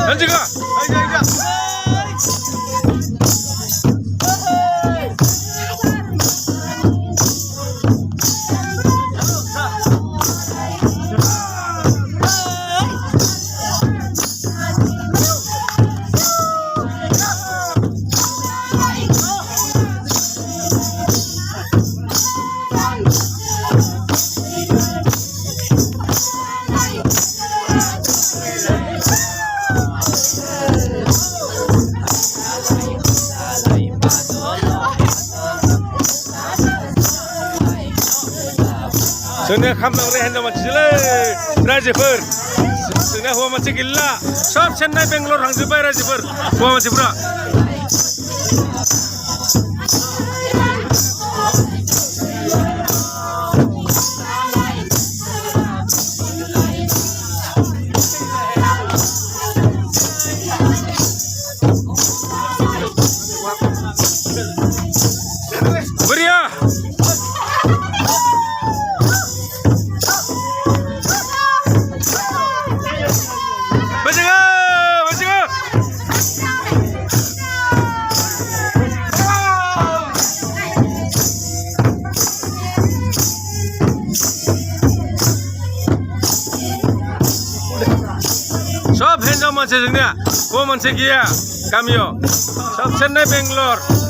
현지가 जोंनिया खामनांगौ हेन्जाव मानसिलै रायजोफोर जोंनिया हौवा मानसि गैला सब चेन्नाइ बेंगलर थांजोब्बाय रायजोफोर हौवा मानसिफ्रा बोरिया सब हिन्जाव मानसि जोंनिया हौवा मानसि गैया गामियाव सब चेन्नाइ बेंगलर